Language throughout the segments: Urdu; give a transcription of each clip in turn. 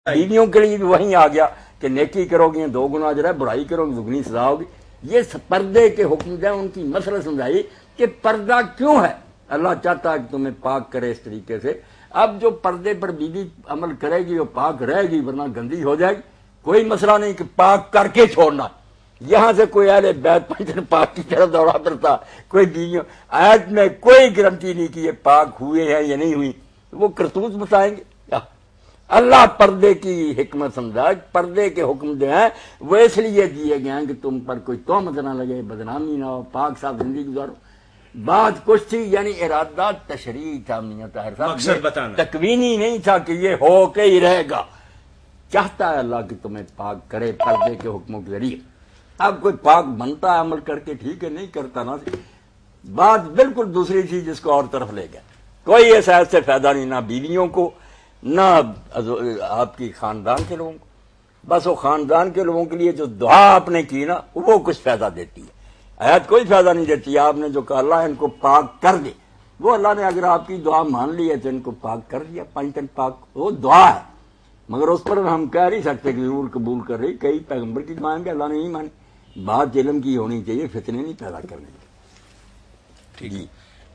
بیویوں کے لیے بھی وہیں آ گیا کہ نیکی کرو گی 2 گنا اجر ہے، برائی کرو گی 2 گنی سزا ہوگی۔ یہ پردے کے حکم دیں، ان کی مسئلہ سمجھائی کہ پردہ کیوں ہے۔ اللہ چاہتا ہے کہ تمہیں پاک کرے اس طریقے سے۔ اب جو پردے پر بیوی عمل کرے گی وہ پاک رہے گی، ورنہ گندی ہو جائے گی۔ کوئی مسئلہ نہیں کہ پاک کر کے چھوڑنا، یہاں سے کوئی اہل بیت پنجن پاک کی طرف دوڑا پڑتا، کوئی بیویوں آیت میں کوئی گارنٹی نہیں کہ یہ پاک ہوئے ہیں یا نہیں ہوئی، وہ کرتوت بتائیں گے۔ اللہ پردے کی حکمت سمجھا، پردے کے حکم جو ہیں وہ اس لیے دیے گئے ہیں کہ تم پر کوئی تہمت نہ لگے، بدنامی نہ ہو، پاک صاحب زندگی گزارو۔ بات کچھ تھی، یعنی ارادہ تشریح تھا میاں طاہر صاحب، مقصد بتانا، تکوینی نہیں تھا کہ یہ ہو کے ہی رہے گا۔ چاہتا ہے اللہ کہ تمہیں پاک کرے پردے کے حکموں کے ذریعے۔ اب کوئی پاک بنتا ہے عمل کر کے ٹھیک ہے، نہیں کرتا نا، بات بالکل دوسری تھی جس کو اور طرف لے گیا۔ کوئی اس ایسے سے فائدہ نہیں، نہ بیویوں کو نہ آپ کی خاندان کے لوگوں کو۔ بس وہ خاندان کے لوگوں کے لیے جو دعا آپ نے کی نا وہ کچھ فائدہ دیتی ہے، آیت کوئی فائدہ نہیں دیتی۔ آپ نے جو کہا اللہ ان کو پاک کر دے، وہ اللہ نے اگر آپ کی دعا مان لی ہے تو ان کو پاک کر دیا، 5 دن پاک، وہ دعا ہے، مگر اس پر ہم کہہ نہیں سکتے کہ ضرور قبول کر رہی۔ کئی پیغمبر کی دعائیں بھی اللہ نے نہیں مانی۔ بات علم کی ہونی چاہیے، فتنے نہیں پیدا کرنے کی۔ جی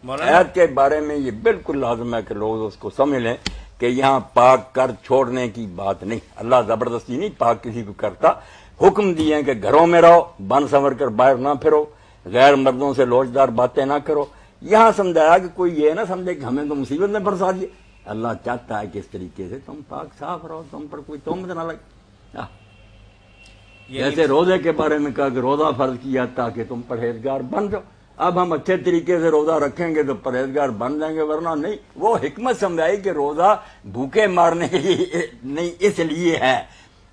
آیت کے بارے میں یہ بالکل لازم ہے کہ لوگ اس کو سمجھ لیں کہ یہاں پاک کر چھوڑنے کی بات نہیں، اللہ زبردستی نہیں پاک کسی کو کرتا۔ حکم دیے ہیں کہ گھروں میں رہو، بن سنور کر باہر نہ پھرو، غیر مردوں سے لوچدار باتیں نہ کرو۔ یہاں سمجھایا کہ کوئی یہ نہ سمجھے کہ ہمیں تو مصیبت میں پھنسا دیے۔ اللہ چاہتا ہے کہ اس طریقے سے تم پاک صاف رہو، تم پر کوئی تہمت نہ لگے۔ جیسے روزے کے بارے میں کہا کہ روزہ فرض کیا تاکہ تم پرہیزگار بن جاؤ۔ اب ہم اچھے طریقے سے روزہ رکھیں گے تو پرہیزگار بن جائیں گے، ورنہ نہیں۔ وہ حکمت سمجھائی کہ روزہ بھوکے مارنے کے لیے نہیں، اس لیے ہے۔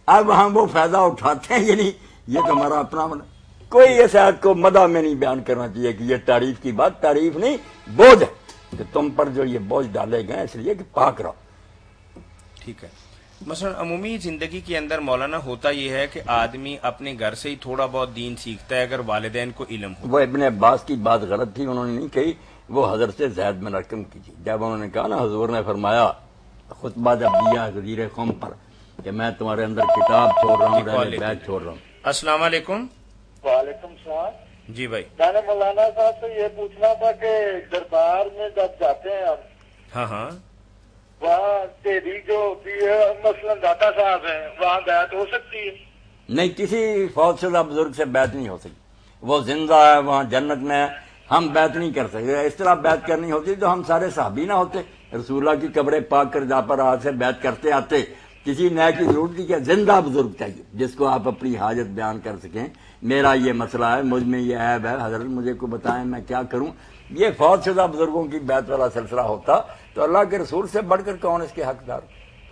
اب ہم وہ فائدہ اٹھاتے ہیں، یعنی یہ تو ہمارا اپنا بنا۔ کوئی اس آیت کو مدح میں نہیں بیان کرنا چاہیے کہ یہ تعریف کی بات، تعریف نہیں بوجھ ہے کہ تم پر جو یہ بوجھ ڈالے گئے اس لیے کہ پاک رہو۔ ٹھیک ہے۔ مثلا عمومی زندگی کے اندر مولانا ہوتا یہ ہے کہ آدمی اپنے گھر سے ہی تھوڑا بہت دین سیکھتا ہے اگر والدین کو علم ہو۔ وہ ابن عباس کی بات غلط تھی، انہوں نے نہیں کہی، وہ حضرت زید بن ارقم کی تھی۔ جب انہوں نے کہا نا حضور نے فرمایا خطبہ جب دیا غدیر قوم پر کہ میں تمہارے اندر کتاب چھوڑ رہا ہوں، اہل بیت چھوڑ رہا ہوں۔ السلام علیکم۔ وعلیکم السلام۔ جی بھائی، میں نے مولانا صاحب سے یہ پوچھنا تھا کہ دربار میں جب جاتے ہیں ہم، ہاں وہاں تیری جو ہوتی ہے مثلا داتا صاحب ہیں، وہاں بیعت ہو سکتی ہے؟ نہیں، کسی فوت شدہ بزرگ سے بیعت نہیں ہو سکتی، وہ زندہ ہے، وہاں جنت میں ہے، ہم بیعت نہیں کر سکتے۔ اس طرح بیعت کرنی ہوتی تو ہم سارے صحابی نہ ہوتے، رسول اللہ کی قبریں پاک کر جا پر آج سے بیعت کرتے آتے۔ کسی نئے کی ضرورت نہیں کہ زندہ بزرگ چاہیے جس کو آپ اپنی حاجت بیان کر سکیں، میرا یہ مسئلہ ہے، مجھ میں یہ عیب ہے، حضرت مجھے کو بتائیں میں کیا کروں۔ یہ فوت شدہ بزرگوں کی بیعت والا سلسلہ ہوتا تو اللہ کے رسول سے بڑھ کر کون اس کے حقدار؟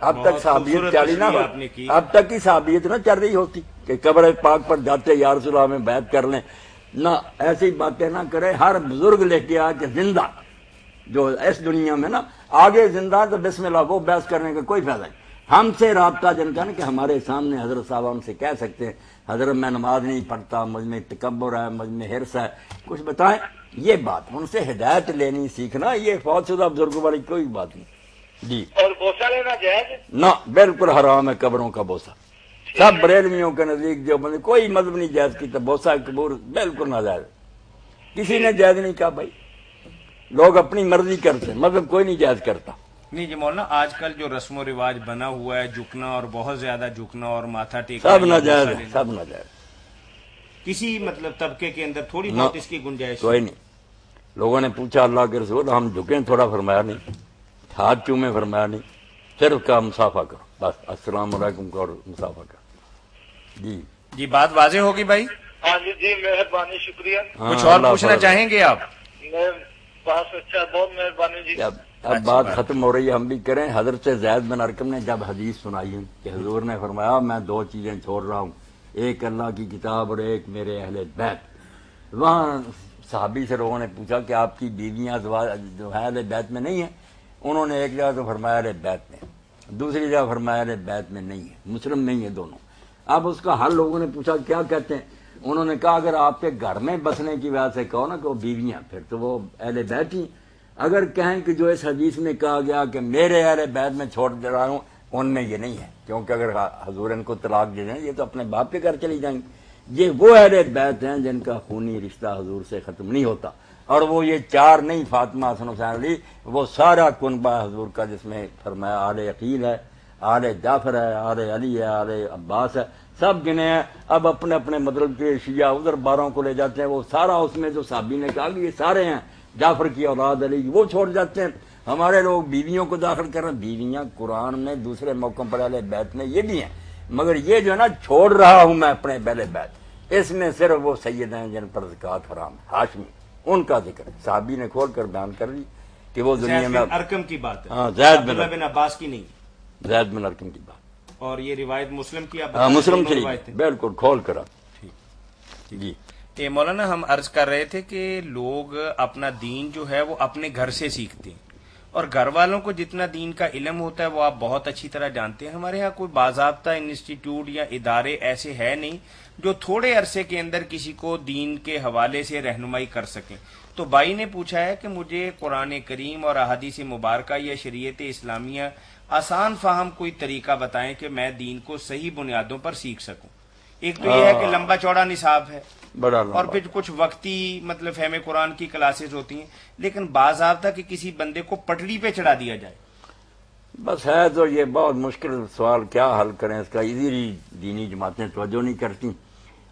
اب تک صحابیت چلی نہ ہو، اب تک کی صحابیت نہ چل رہی ہوتی کہ قبر پاک پر جاتے یا رسول اللہ میں بیعت کر لیں۔ نہ ایسی باتیں نہ کرے، ہر بزرگ لے کے آ کے زندہ جو اس دنیا میں نا آگے زندہ تو بسم اللہ، وہ بحث کرنے کا کوئی فائدہ نہیں۔ ہم سے رابطہ جن کا نا کہ ہمارے سامنے حضرت صاحب ہم سے کہہ سکتے ہیں حضرت میں نماز نہیں پڑھتا، مجھ میں تکبر ہے، مجھ میں حرص ہے، کچھ بتائیں، یہ بات ان سے ہدایت لینی سیکھنا، یہ فوت شدہ بزرگوں والی کوئی بات نہیں۔ جی اور بوسہ لینا جائز ہے؟ نہ، بالکل حرام ہے قبروں کا بوسہ۔ سب بریلویوں کے نزدیک جو بندے کوئی مذہب نہیں جائز کی، بوسہ قبور بالکل ناجائز، کسی نے جائز نہیں کہا۔ بھائی لوگ اپنی مرضی کرتے ہیں، مذہب کوئی نہیں جائز کرتا۔ نہیں جی مولانا، آج کل جو رسم و رواج بنا ہوا ہے، جھکنا اور بہت زیادہ جھکنا اور ماتھا ٹیکنا، سب ناجائز ہے، سب ناجائز۔ کسی مطلب طبقے کے اندر تھوڑی بہت اس کی گنجائش کوئی نہیں۔ لوگوں نے پوچھا اللہ کے رسول ہم جھکیں تھوڑا، فرمایا نہیں، ہاتھ چومیں فرمایا نہیں، صرف کا مسافہ کرو، بس السلام علیکم کا اور مسافہ کرو۔ جی جی بات واضح ہوگی بھائی؟ ہاں جی جی، مہربانی، شکریہ۔ کچھ اور پوچھنا چاہیں گے آپ؟ میں بہت اچھا، بہت مہربانی جی۔ اب بات ختم ہو رہی ہے، ہم بھی کریں۔ حضرت زید بن ارقم نے جب حدیث سنائی ہے کہ حضور نے فرمایا میں 2 چیزیں چھوڑ رہا ہوں، ایک اللہ کی کتاب اور ایک میرے اہل بیت۔ وہاں صحابی سے لوگوں نے پوچھا کہ آپ کی بیویاں جو ہے اہل بیت میں نہیں ہیں؟ انہوں نے ایک جگہ تو فرمایا اہل بیت میں، دوسری جگہ فرمایا اہل بیت میں نہیں ہے، مسلم نہیں ہے دونوں۔ اب اس کا حل لوگوں نے پوچھا کیا کہتے ہیں؟ انہوں نے کہا اگر آپ کے گھر میں بسنے کی وجہ سے کہو نا کہ وہ بیویاں، پھر تو وہ اہل بیت ہی۔ اگر کہیں کہ جو اس حدیث میں کہا گیا کہ میرے اہل بیت میں چھوڑ دے رہا ہوں، ان میں یہ نہیں ہے، کیونکہ اگر حضور ان کو طلاق دے دیں یہ تو اپنے باپ کے گھر چلی جائیں گے۔ یہ وہ اہل بیت ہیں جن کا خونی رشتہ حضور سے ختم نہیں ہوتا، اور وہ یہ چار نہیں، فاطمہ، حسن، حسین، علی، وہ سارا کنبہ حضور کا، جس میں فرمایا آل عقیل ہے، آل جعفر ہے، آل علی ہے، آل عباس ہے، سب گنے ہیں۔ اب اپنے اپنے مطلب کے شیعہ ادھر 12 کو لے جاتے ہیں، وہ سارا اس میں جو صحابی نے کہا کہ یہ سارے ہیں جعفر کی اولاد، علی کی، وہ چھوڑ جاتے ہیں۔ ہمارے لوگ بیویوں کو داخل کر رہے ہیں، بیویاں قرآن میں دوسرے موقعوں پر اہل بیت میں یہ بھی ہیں، مگر یہ جو ہے نا چھوڑ رہا ہوں میں اپنے اہل بیت، اس میں صرف وہ سید ہیں جن پر زکوٰۃ حرام ہے، ہاشمی، ان کا ذکر صحابی نے کھول کر بیان کر لی کہ وہ دنیا زید میں بن ارقم کی بات ہے، ہاں، زید عبداللہ بن عباس کی نہیں، زید بن ارقم کی بات، اور یہ روایت مسلم کی، آپ ہاں مسلم دونوں شریف روایتیں۔ بالکل کھول کر آپ جی۔ یہ مولانا ہم عرض کر رہے تھے کہ لوگ اپنا دین جو ہے وہ اپنے گھر سے سیکھتے ہیں، اور گھر والوں کو جتنا دین کا علم ہوتا ہے وہ آپ بہت اچھی طرح جانتے ہیں۔ ہمارے ہاں کوئی باضابطہ انسٹیٹیوٹ یا ادارے ایسے ہے نہیں جو تھوڑے عرصے کے اندر کسی کو دین کے حوالے سے رہنمائی کر سکیں۔ تو بھائی نے پوچھا ہے کہ مجھے قرآن کریم اور احادیث مبارکہ یا شریعت اسلامیہ آسان فہم کوئی طریقہ بتائیں کہ میں دین کو صحیح بنیادوں پر سیکھ سکوں۔ ایک تو یہ ہے کہ لمبا چوڑا نصاب ہے، بڑا اور لمبا، پھر کچھ وقتی مطلب فہم قرآن کی کلاسز ہوتی ہیں، لیکن باضابطہ کہ کسی بندے کو پٹڑی پہ چڑھا دیا جائے۔ بس ہے تو یہ بہت مشکل سوال، کیا حل کریں اس کا، ایزی دینی جماعتیں توجہ نہیں کرتی۔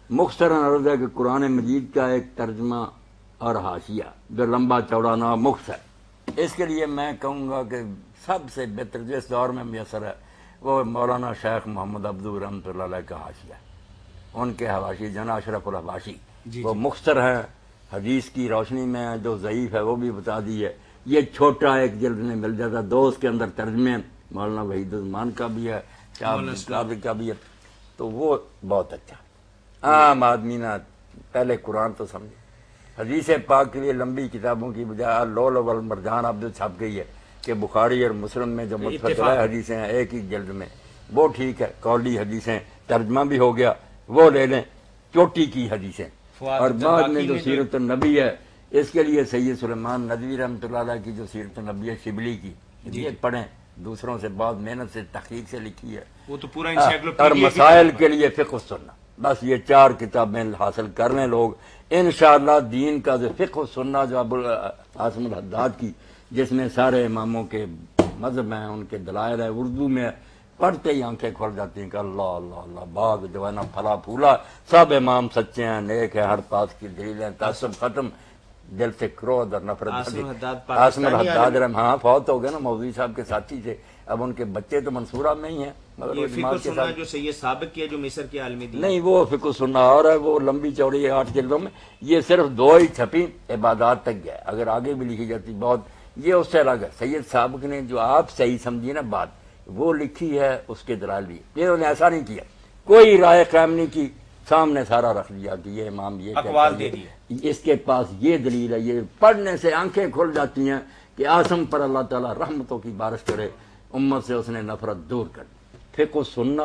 مختصراً عرض ہے کہ قرآن مجید کا ایک ترجمہ اور حاشیہ جو لمبا چوڑا نہ مختصر، اس کے لیے میں کہوں گا کہ سب سے بہتر جس دور میں میسر ہے وہ مولانا شیخ محمد عبدو رحمۃ اللہ علیہ کا حاشیہ ہے، ان کے حواشی جنا اشرف الحواشی، وہ مختصر ہے، حدیث کی روشنی میں جو ضعیف ہے وہ بھی بتا دی ہے۔ یہ چھوٹا ایک جلد میں مل جاتا، دو اس کے اندر ترجمے، مولانا وحید الرحمان کا بھی ہے، شاہ قادر کا بھی ہے، تو وہ بہت اچھا۔ عام آدمی نہ پہلے قرآن تو سمجھے، حدیث پاک کے لیے لمبی کتابوں کی بجائے لول والمرجان اب جو چھپ گئی ہے کہ بخاری اور مسلم میں جو متفرقہ حدیثیں ہیں ایک ہی جلد میں، وہ ٹھیک ہے، قولی حدیثیں ترجمہ بھی ہو گیا، وہ لے لیں، چوٹی کی حدیثیں۔ اور بعد میں جو سیرت النبی ہے، اس کے لیے سید سلیمان ندوی رحمۃ اللہ علیہ کی جو سیرت النبی ہے شبلی کی، یہ پڑھیں، دوسروں سے بہت محنت سے تحقیق سے لکھی ہے، وہ تو پورا اور مسائل کے لیے فقہ السنہ، بس یہ 4 کتابیں حاصل کر لیں لوگ، انشاءاللہ دین کا جو فقہ السنہ جو ابو القاسم الحداد کی، جس میں سارے اماموں کے مذہب ہیں، ان کے دلائل ہیں، اردو میں پڑھتے ہی آنکھیں کھول جاتی ہیں کہ اللہ اللہ اللہ، باغ جو ہے نا پھلا پھولا، سب امام سچے ہیں، نیک ہیں، ہر بات کی دلیلیں، تعصب ختم، دل سے کرودھ اور نفرت۔ قاسم الحداد ہاں فوت ہو گئے نا، مولوی صاحب کے ساتھی تھے، اب ان کے بچے تو منصورہ میں ہی ہیں، مگر وہ فقہ سنہ جو سید ثابت کیا جو مصر کے عالمی دین، نہیں، وہ فقہ سنہ اور ہے، وہ لمبی چوڑی 8 جلدوں میں، یہ صرف 2 ہی چھپی، عبادات تک گیا، اگر آگے بھی لکھی جاتی بہت، یہ اس سے الگ ہے۔ سید سابق نے جو آپ صحیح سمجھی نا بات، وہ لکھی ہے، اس کے دلائل بھی، انہوں نے ایسا نہیں کیا، کوئی رائے قائم نہیں کی، سامنے سارا رکھ دیا کہ یہ امام یہ اقوال دے دیے، اس کے پاس یہ دلیل ہے، یہ پڑھنے سے آنکھیں کھل جاتی ہیں کہ آسم پر اللہ تعالیٰ رحمتوں کی بارش کرے، امت سے اس نے نفرت دور کر دی۔ فقہ سننا